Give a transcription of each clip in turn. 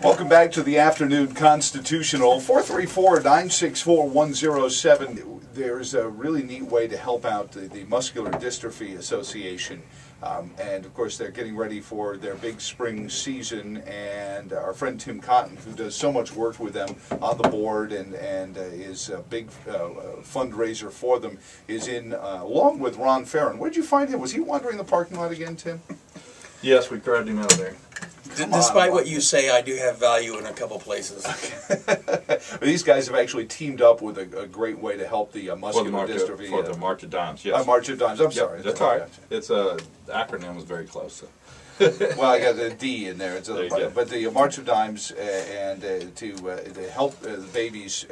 Welcome back to the Afternoon Constitutional. 434-964-107. There's a really neat way to help out the Muscular Dystrophy Association. And of course, they're getting ready for their big spring season. And our friend Tim Cotton, who does so much work with them on the board and is a big fundraiser for them, is in along with Ron Farron. Where did you find him? Was he wandering the parking lot again, Tim? Yes, we grabbed him out of there. Despite what you say, I do have value in a couple places. Okay. These guys have actually teamed up with a great way to help the muscular dystrophy. For the March of Dimes, yes. March of Dimes, I'm sorry. That's all right. It's the acronym was very close. So. Well, I got a D in there. But the March of Dimes and to help the babies,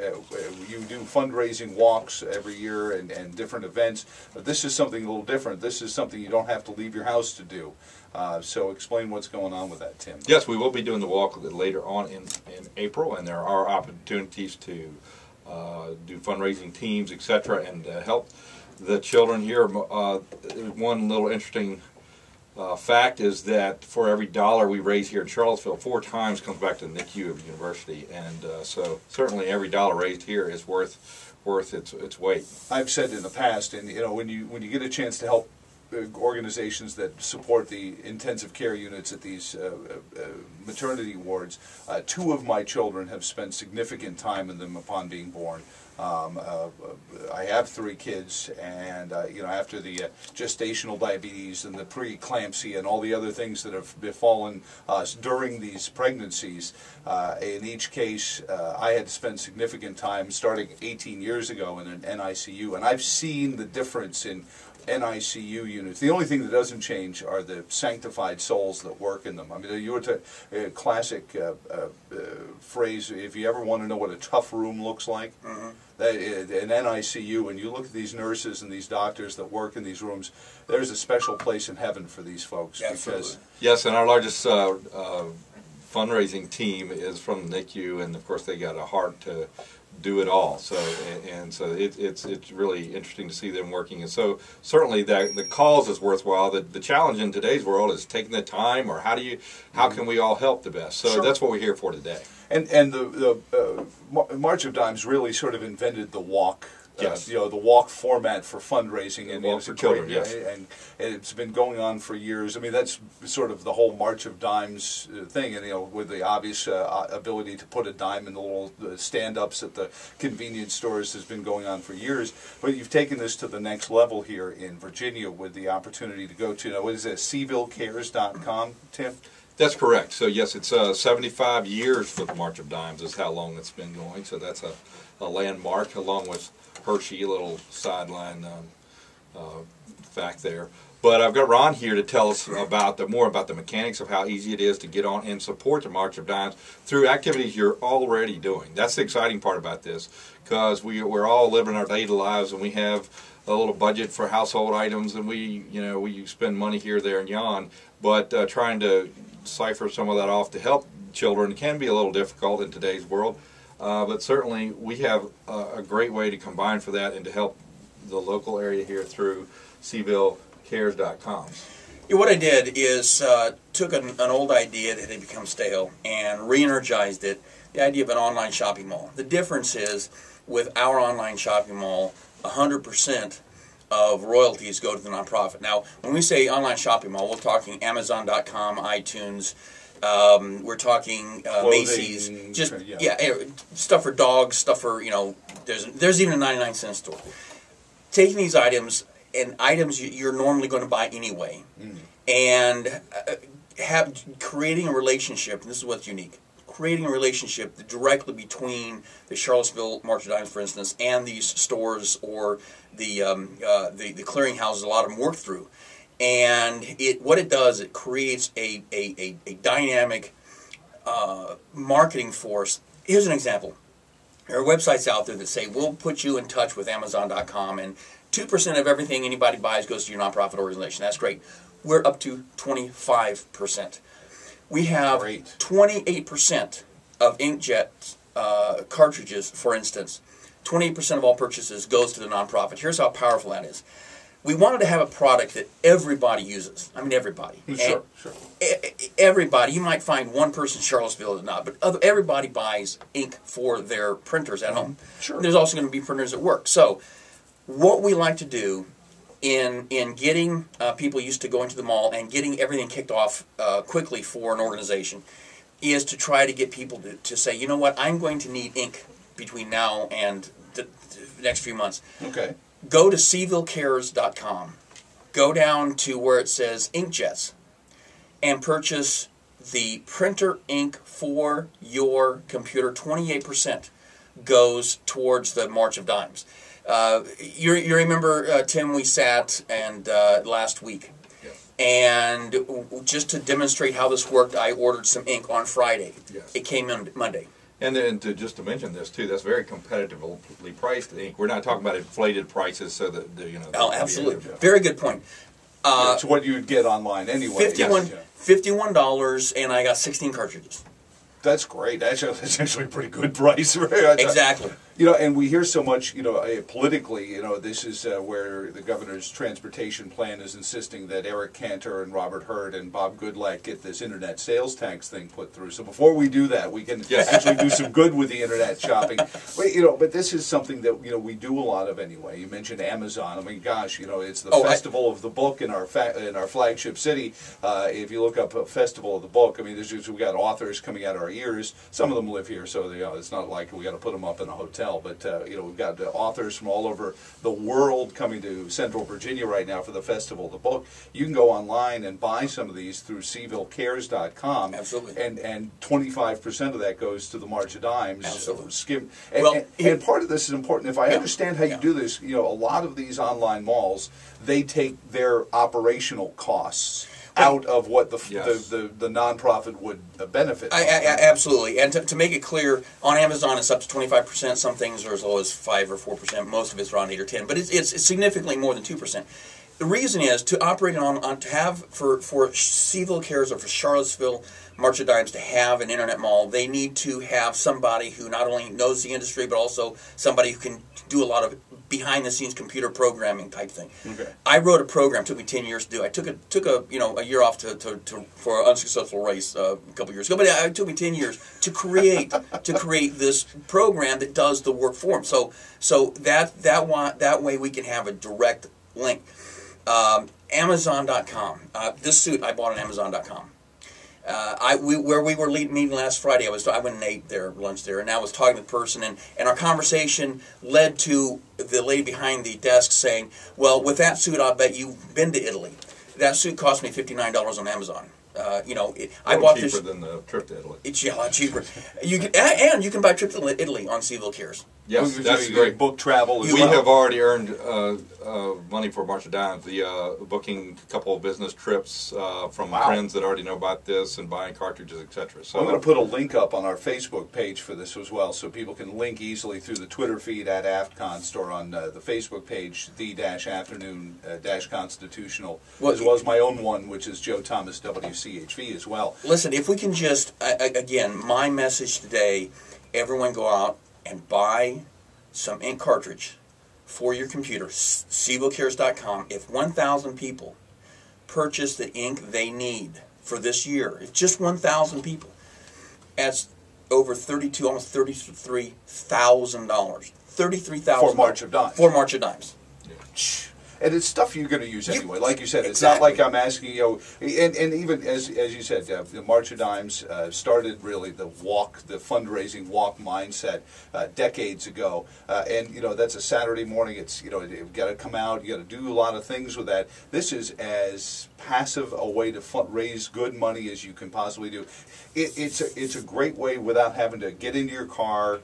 you do fundraising walks every year and different events. But this is something a little different. This is something you don't have to leave your house to do. So explain what's going on with that, Tim. Yes, we will be doing the walk later on in April, and there are opportunities to do fundraising teams, etc., and help the children here. One little interesting fact is that for every dollar we raise here in Charlottesville, 4 times comes back to the NICU of the university, and so certainly every dollar raised here is worth its weight. I've said in the past, and when you get a chance to help organizations that support the intensive care units at these maternity wards, 2 of my children have spent significant time in them upon being born. I have 3 kids, and after the gestational diabetes and the preeclampsia and all the other things that have befallen us during these pregnancies, in each case I had to spend significant time starting 18 years ago in an NICU, and I've seen the difference in NICU units. The only thing that doesn't change are the sanctified souls that work in them. I mean, you were a classic phrase, if you ever want to know what a tough room looks like, that an NICU, and you look at these nurses and these doctors that work in these rooms, there's a special place in heaven for these folks. Absolutely. Yes, and our largest fundraising team is from the NICU, and of course they got a heart to do it all. So it's really interesting to see them working, and so certainly the cause is worthwhile. The challenge in today's world is taking the time, or how can we all help the best? So sure. That's what we're here for today. And the March of Dimes really sort of invented the walk. Yes. The walk format for fundraising, and walk for children, yes. And it's been going on for years. I mean, that's sort of the whole March of Dimes thing, and with the obvious ability to put a dime in the little stand-ups at the convenience stores has been going on for years. But you've taken this to the next level here in Virginia with the opportunity to go to, what is it, CVilleCares.com, Tim? That's correct. So yes, it's 75 years for the March of Dimes is how long it's been going. So that's a landmark, along with Hershey, a little sideline fact there. But I've got Ron here to tell us more about the mechanics of how easy it is to get on and support the March of Dimes through activities you're already doing. That's the exciting part about this, because we're all living our daily lives, and we have a little budget for household items, and we spend money here, there, and yon. But trying to cipher some of that off to help children can be a little difficult in today's world. But certainly we have a great way to combine for that and to help the local area here through CVilleCares.com. What I did is took an old idea that had become stale and re-energized it, the idea of an online shopping mall. The difference is, with our online shopping mall, 100% of royalties go to the nonprofit. Now, when we say online shopping mall, we're talking Amazon.com, iTunes, we're talking Macy's, just stuff for dogs, stuff for there's even a 99-cent store. Taking these items and items you're normally going to buy anyway, and creating a relationship. And this is what's unique: creating a relationship directly between the Charlottesville March of Dimes, for instance, and these stores or the clearinghouses. A lot of them work through. And what it does, it creates a dynamic marketing force. Here's an example. There are websites out there that say, we'll put you in touch with Amazon.com, and 2% of everything anybody buys goes to your nonprofit organization. That's great. We're up to 25%. We have 28% of inkjet cartridges, for instance. 28% of all purchases goes to the nonprofit. Here's how powerful that is. we wanted to have a product that everybody uses. I mean, everybody. Sure. Everybody. You might find one person in Charlottesville that not, but everybody buys ink for their printers at home. Sure. There's also going to be printers at work. So what we like to do in getting people used to going to the mall and getting everything kicked off quickly for an organization is to try to get people to say, you know what, I'm going to need ink between now and the next few months. Okay. Go to CVilleCares.com. Go down to where it says inkjets and purchase the printer ink for your computer. 28% goes towards the March of Dimes. You remember, Tim, we sat and last week, and just to demonstrate how this worked, I ordered some ink on Friday. Yes. It came in Monday. And then just to mention this too, that's very competitively priced ink. We're not talking about inflated prices, so that Oh, absolutely, very good point. It's what you would get online anyway. $51, and I got 16 cartridges. That's great. That's actually a pretty good price, right? Exactly. And we hear so much, politically, this is where the governor's transportation plan is insisting that Eric Cantor and Robert Hurd and Bob Goodlatte get this internet sales tax thing put through. So before we do that, we can actually do some good with the internet shopping. But this is something that, we do a lot of anyway. You mentioned Amazon. I mean, gosh, it's the Festival of the Book in our flagship city. If you look up a Festival of the Book, I mean, we've got authors coming out of our ears. Some of them live here, so it's not like we got to put them up in a hotel. But we've got authors from all over the world coming to Central Virginia right now for the Festival of the Book. You can go online and buy some of these through CVilleCares.com. Absolutely. And 25% of that goes to the March of Dimes. Absolutely. And part of this is important. If I understand how you do this, a lot of these online malls, they take their operational costs out of what the nonprofit would benefit. Absolutely. And to make it clear, on Amazon it's up to 25%. Some things are as low as 5 or 4%. Most of it's around 8 or 10. But it's significantly more than 2%. The reason is to operate to have for Seville Cares or for Charlottesville March of Dimes to have an internet mall, they need to have somebody who not only knows the industry but also somebody who can do a lot of behind-the-scenes computer programming type thing. Okay. I wrote a program. Took me 10 years to do. I took a year off for an unsuccessful race a couple years ago. But it took me 10 years to create this program that does the work for them. So that way we can have a direct link. Amazon.com. This suit I bought on Amazon.com. Where we were meeting last Friday, I went and ate their lunch there, and I was talking to the person, and our conversation led to the lady behind the desk saying, "Well, with that suit, I'll bet you've been to Italy. That suit cost me $59 on Amazon." I bought cheaper this than the trip to Italy. It's a lot cheaper. You can buy a trip to Italy on Seville Cares. Yes, that's great. Book travel. We have already earned money for March of Dimes. The booking a couple of business trips from friends that already know about this and buying cartridges, etc. So I'm going to put a link up on our Facebook page for this as well, so people can link easily through the Twitter feed at AftConst or on the Facebook page, the-afternoon-constitutional, as well as my own one, which is Joe Thomas WCHV as well. Listen, if we can just, again, my message today, everyone go out and buy some ink cartridge for your computer, CVilleCares.com. If 1,000 people purchase the ink they need for this year, if just 1,000 people, that's over almost $33,000. $33,000 for March of Dimes. For March of Dimes. And it's stuff you're going to use anyway. Like you said, it's not like I'm asking, and even as you said, the March of Dimes started really the fundraising walk mindset decades ago. And, that's a Saturday morning. It's, you've got to come out. You got to do a lot of things with that. This is as passive a way to raise good money as you can possibly do. It's a great way without having to get into your car,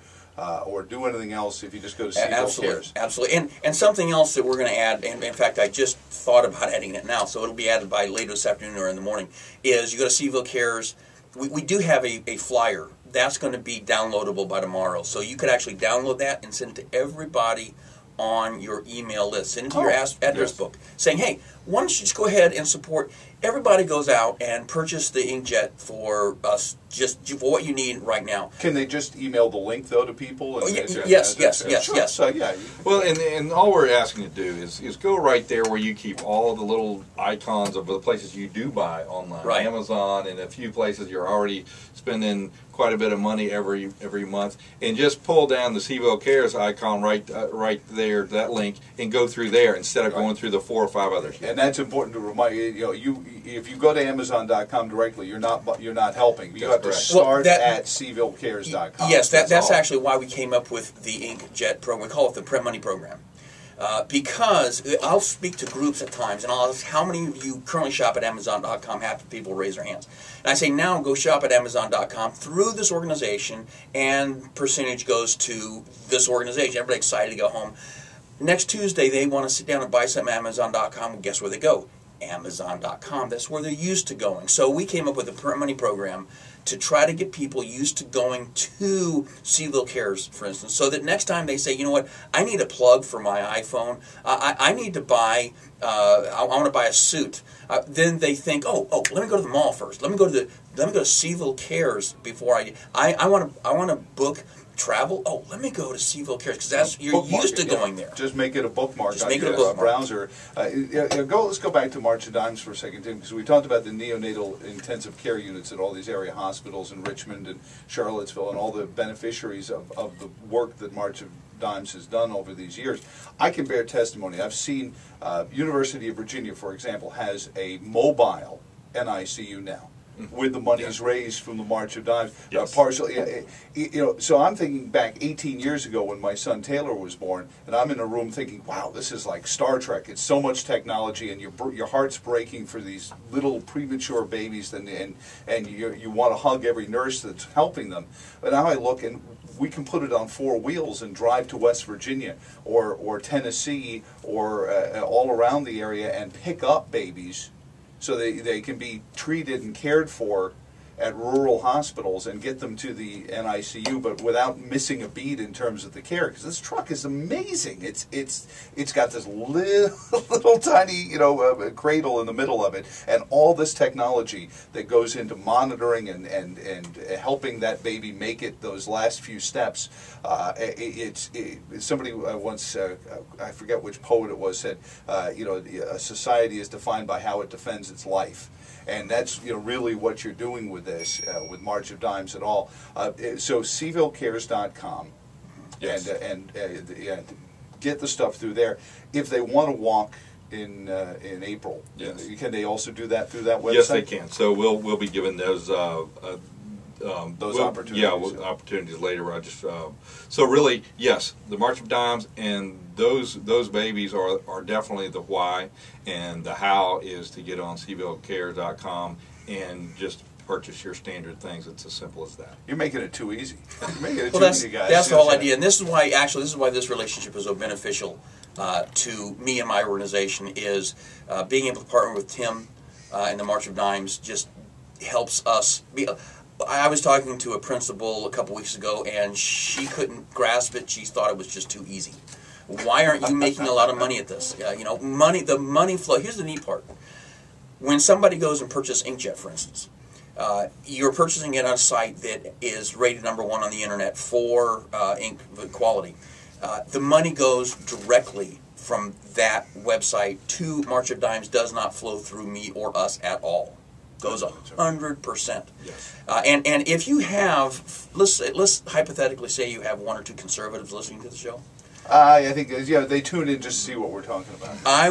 or do anything else if you just go to Seville Cares. Absolutely. And something else that we're going to add, and in fact I just thought about adding it now, so it'll be added by later this afternoon or in the morning, is you go to Seville Cares. We do have a flyer. That's going to be downloadable by tomorrow. So you could actually download that and send it to everybody on your email list. Send it to your address book saying, hey, why don't you just go ahead and support. everybody goes out and purchase the inkjet for us, just for what you need right now. Can they just email the link though to people? And Yes. Sure. So yeah. Well, and all we're asking you to do is go right there where you keep all the little icons of the places you do buy online. Right. Amazon and a few places you're already spending quite a bit of money every month, and just pull down the Seville Cares icon right there, that link, and go through there instead of going through the 4 or 5 others. And that's important to remind you. You know, if you go to Amazon.com directly, you're not helping. You have to start at SevilleCares.com. Yes, that's actually why we came up with the inkjet program. We call it the Prep Money Program. Because I'll speak to groups at times, and I'll ask how many of you currently shop at Amazon.com. Half the people raise their hands. And I say, now go shop at Amazon.com through this organization, and percentage goes to this organization. Everybody excited to go home. Next Tuesday, they want to sit down and buy something at Amazon.com. Well, guess where they go? Amazon.com. That's where they're used to going. So we came up with a Prep Money Program to try to get people used to going to Seville Cares, for instance, so that next time they say, you know what, I need a plug for my iPhone, I need to buy, I want to buy a suit. Then they think, oh, let me go to the mall first. Let me go to Seville Cares before I want to book travel. Oh, let me go to Seville Cares, because you're used to going there. Just make it a bookmark Just on make it a your bookmark. browser. Let's go back to March of Dimes for a second, Tim, because we talked about the neonatal intensive care units at all these area hospitals in Richmond and Charlottesville and all the beneficiaries of the work that March of Dimes has done over these years. I can bear testimony. I've seen University of Virginia, for example, has a mobile NICU now, with the monies raised from the March of Dimes, partially. So I'm thinking back 18 years ago when my son Taylor was born, and I'm in a room thinking, "Wow, this is like Star Trek. It's so much technology, and your heart's breaking for these little premature babies, and you want to hug every nurse that's helping them." But now I look, and we can put it on 4 wheels and drive to West Virginia or Tennessee or all around the area and pick up babies, so they can be treated and cared for at rural hospitals and get them to the NICU, but without missing a beat in terms of the care. Because this truck is amazing. It's got this little tiny cradle in the middle of it, and all this technology that goes into monitoring and helping that baby make it those last few steps. Somebody once, I forget which poet it was, said, a society is defined by how it defends its life. And that's really what you're doing with this, with March of Dimes and all. So SevilleCares.com, Yes. and get the stuff through there. If they want to walk in April, can they also do that through that website? Yes, they can. So we'll be giving those opportunities. Opportunities later. So really, yes, the March of Dimes and those babies are definitely the why, and the how is to get on SevilleCare.com and just purchase your standard things. It's as simple as that. You're making it too easy. You're making it Well, too easy, guys. that's the whole idea, and this is why this relationship is so beneficial to me and my organization. Is being able to partner with Tim and the March of Dimes just helps us be. I was talking to a principal a couple weeks ago, and she couldn't grasp it. She thought it was just too easy. Why aren't you making a lot of money at this? The money flow. Here's the neat part. When somebody goes and purchases inkjet, for instance, you're purchasing it on a site that is rated #1 on the internet for ink quality. The money goes directly from that website to March of Dimes. Does not flow through me or us at all. Goes 100%. Yes. And if you have, let's hypothetically say you have 1 or 2 conservatives listening to the show. I think they tune in just to see what we're talking about. I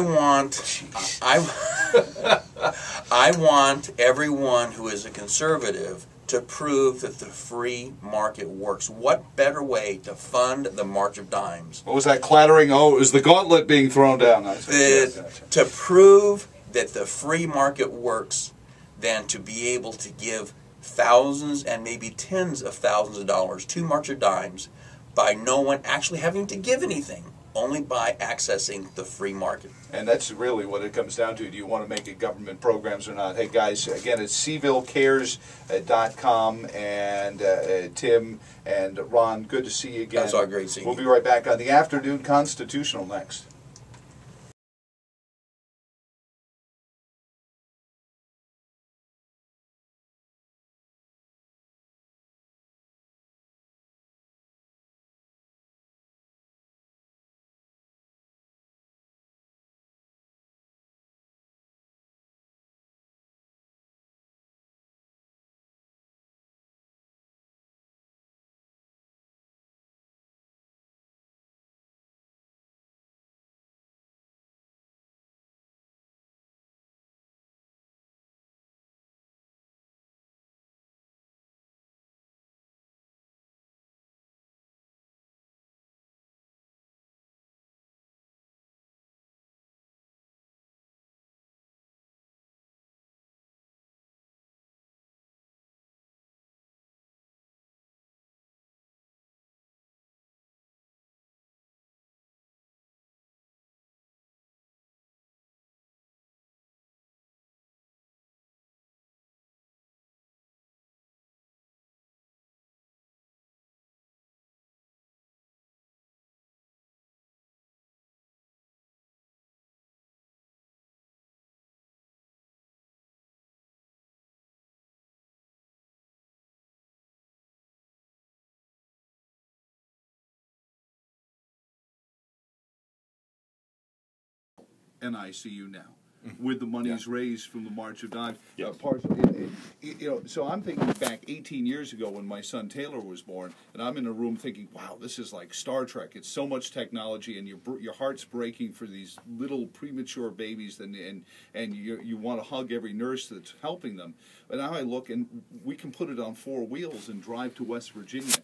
want everyone who is a conservative to prove that the free market works. What better way to fund the March of Dimes? What was that clattering? Oh, it was the gauntlet being thrown down. To prove that the free market works than to be able to give thousands and maybe tens of thousands of dollars to March of Dimes by no one actually having to give anything, only by accessing the free market. And that's really what it comes down to. Do you want to make it government programs or not? Hey, guys, again, it's SevilleCares.com, and Tim and Ron, good to see you again. That's all great seeing you. We'll be right back on the Afternoon Constitutional next. NICU now, with the monies raised from the March of Dimes. Yes. So I'm thinking back 18 years ago when my son Taylor was born, and I'm in a room thinking, wow, this is like Star Trek. It's so much technology, and your heart's breaking for these little premature babies, and you want to hug every nurse that's helping them. But now I look, and we can put it on 4 wheels and drive to West Virginia.